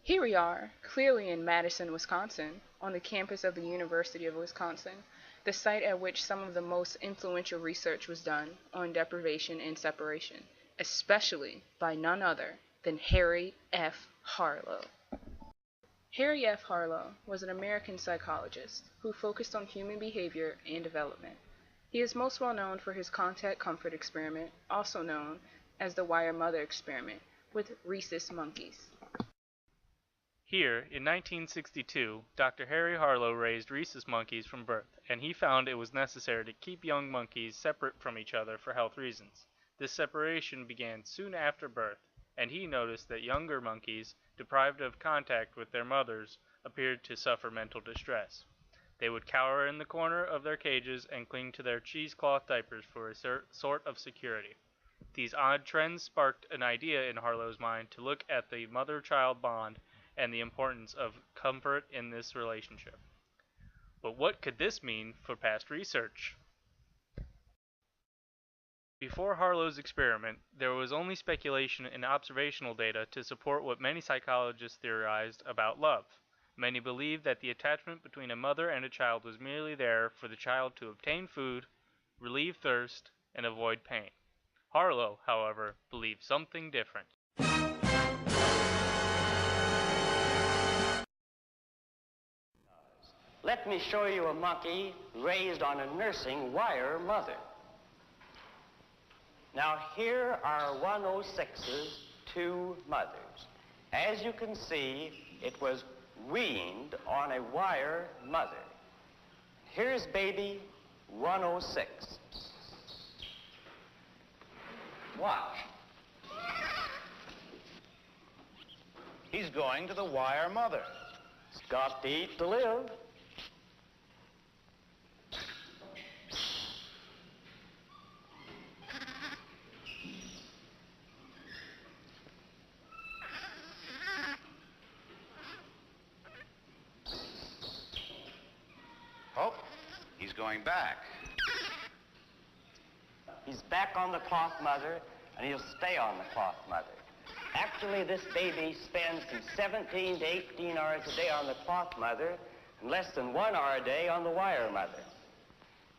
Here we are, clearly in Madison, Wisconsin, on the campus of the University of Wisconsin, the site at which some of the most influential research was done on deprivation and separation, especially by none other than Harry F. Harlow. Harry F. Harlow was an American psychologist who focused on human behavior and development. He is most well known for his contact comfort experiment, also known as the wire mother experiment, with rhesus monkeys. Here, in 1962, Dr. Harry Harlow raised rhesus monkeys from birth, and he found it was necessary to keep young monkeys separate from each other for health reasons. This separation began soon after birth, and he noticed that younger monkeys, deprived of contact with their mothers, appeared to suffer mental distress. They would cower in the corner of their cages and cling to their cheesecloth diapers for a sort of security. These odd trends sparked an idea in Harlow's mind to look at the mother-child bond and the importance of comfort in this relationship. But what could this mean for past research? Before Harlow's experiment, there was only speculation and observational data to support what many psychologists theorized about love. Many believed that the attachment between a mother and a child was merely there for the child to obtain food, relieve thirst, and avoid pain. Harlow, however, believed something different. Let me show you a monkey raised on a nursing wire mother. Now here are 106's two mothers. As you can see, it was weaned on a wire mother. Here's baby 106. Watch. He's going to the wire mother. He's got to eat to live. Oh, he's going back. He's back on the cloth mother, and he'll stay on the cloth mother. Actually, this baby spends from 17 to 18 hours a day on the cloth mother and less than 1 hour a day on the wire mother.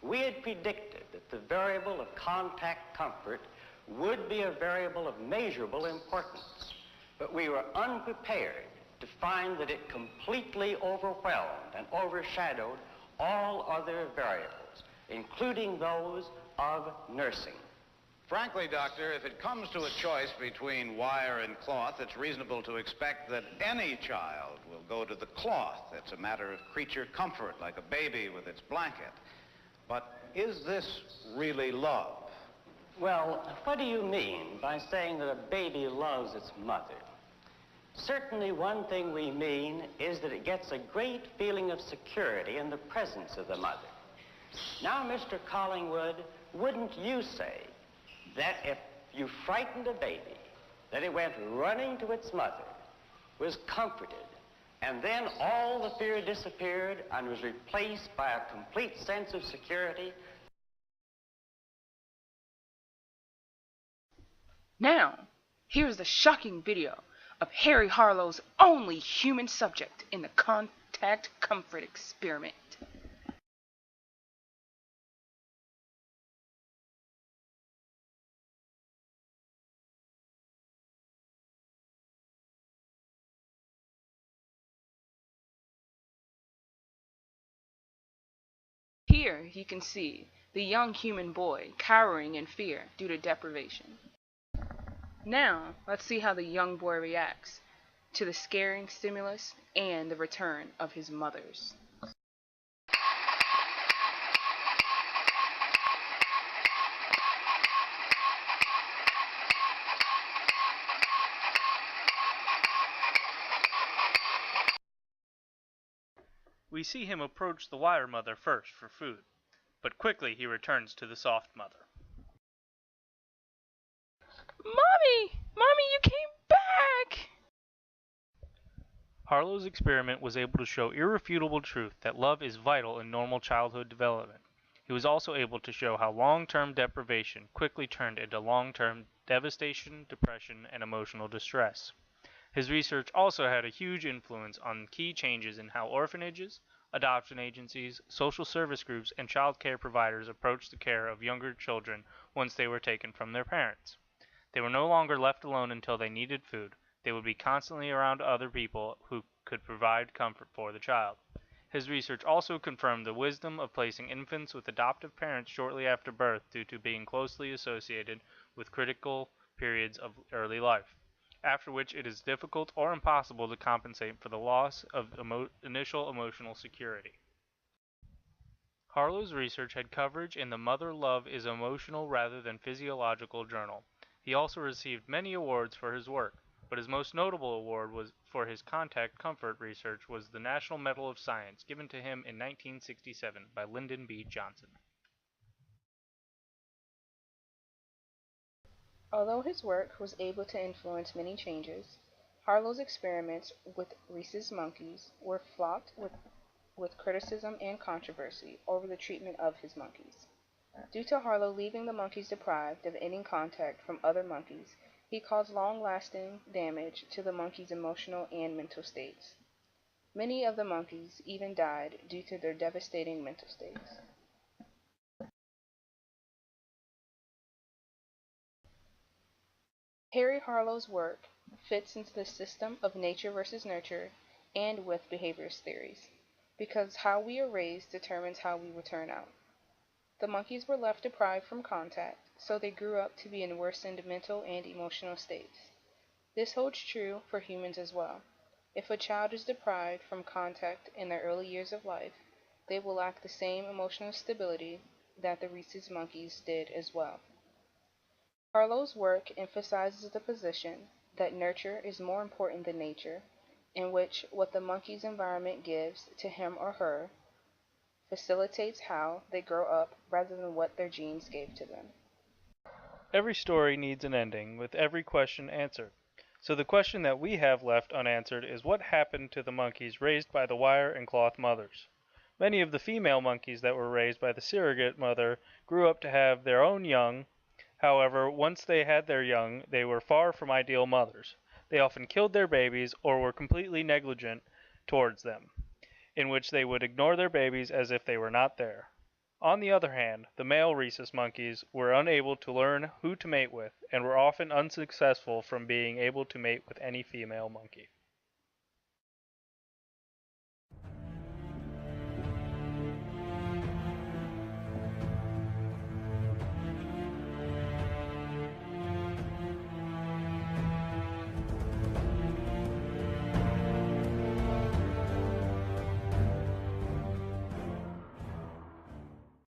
We had predicted that the variable of contact comfort would be a variable of measurable importance, but we were unprepared to find that it completely overwhelmed and overshadowed all other variables, including those of nursing. Frankly, Doctor, if it comes to a choice between wire and cloth, it's reasonable to expect that any child will go to the cloth. It's a matter of creature comfort, like a baby with its blanket. But is this really love? Well, what do you mean by saying that a baby loves its mother? Certainly one thing we mean is that it gets a great feeling of security in the presence of the mother. Now, Mr. Collingwood, wouldn't you say that if you frightened a baby, that it went running to its mother, was comforted, and then all the fear disappeared and was replaced by a complete sense of security? Now, here's the shocking video of Harry Harlow's only human subject in the contact comfort experiment. Here you can see the young human boy cowering in fear due to deprivation. Now, let's see how the young boy reacts to the scaring stimulus and the return of his mothers. We see him approach the wire mother first for food, but quickly he returns to the soft mother. Mommy! Mommy, you came back! Harlow's experiment was able to show irrefutable truth that love is vital in normal childhood development. He was also able to show how long-term deprivation quickly turned into long-term devastation, depression, and emotional distress. His research also had a huge influence on key changes in how orphanages, adoption agencies, social service groups, and child care providers approached the care of younger children once they were taken from their parents. They were no longer left alone until they needed food. They would be constantly around other people who could provide comfort for the child. His research also confirmed the wisdom of placing infants with adoptive parents shortly after birth due to being closely associated with critical periods of early life, after which it is difficult or impossible to compensate for the loss of initial emotional security. Harlow's research had coverage in the Mother Love is Emotional Rather Than Physiological journal. He also received many awards for his work, but his most notable award for his ContactComfort research was the National Medal of Science, given to him in 1967 by Lyndon B. Johnson. Although his work was able to influence many changes, Harlow's experiments with rhesus monkeys were fraught with criticism and controversy over the treatment of his monkeys. Due to Harlow leaving the monkeys deprived of any contact from other monkeys, he caused long-lasting damage to the monkeys' emotional and mental states. Many of the monkeys even died due to their devastating mental states. Harry Harlow's work fits into the system of nature versus nurture and with behaviorist theories, because how we are raised determines how we will turn out. The monkeys were left deprived from contact, so they grew up to be in worsened mental and emotional states. This holds true for humans as well. If a child is deprived from contact in their early years of life, they will lack the same emotional stability that the rhesus monkeys did as well. Harlow's work emphasizes the position that nurture is more important than nature, in which what the monkey's environment gives to him or her facilitates how they grow up rather than what their genes gave to them. Every story needs an ending, with every question answered. So the question that we have left unanswered is what happened to the monkeys raised by the wire and cloth mothers? Many of the female monkeys that were raised by the surrogate mother grew up to have their own young. However, once they had their young, they were far from ideal mothers. They often killed their babies or were completely negligent towards them, in which they would ignore their babies as if they were not there. On the other hand, the male rhesus monkeys were unable to learn who to mate with, and were often unsuccessful from being able to mate with any female monkey.